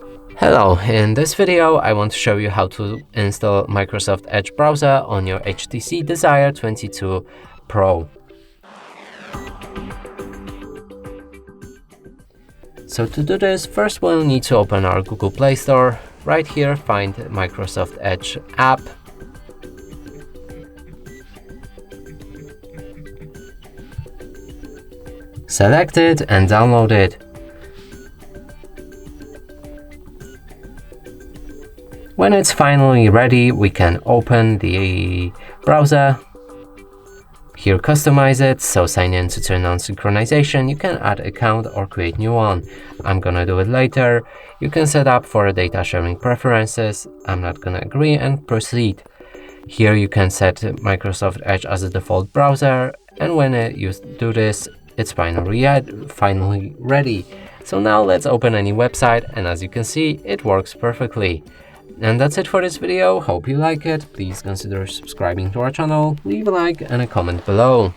Hello, in this video I want to show you how to install Microsoft Edge browser on your HTC Desire 22 Pro. So to do this, first we'll need to open our Google Play Store. Right here, find Microsoft Edge app. Select it and download it. When it's finally ready, we can open the browser. Here, customize it, so sign in to turn on synchronization. You can add account or create new one. I'm gonna do it later. You can set up for data sharing preferences. I'm not gonna agree and proceed. Here you can set Microsoft Edge as a default browser, and when you do this, it's finally ready. So now let's open any website, and as you can see, it works perfectly. And that's it for this video. Hope you like it. Please consider subscribing to our channel, leave a like and a comment below.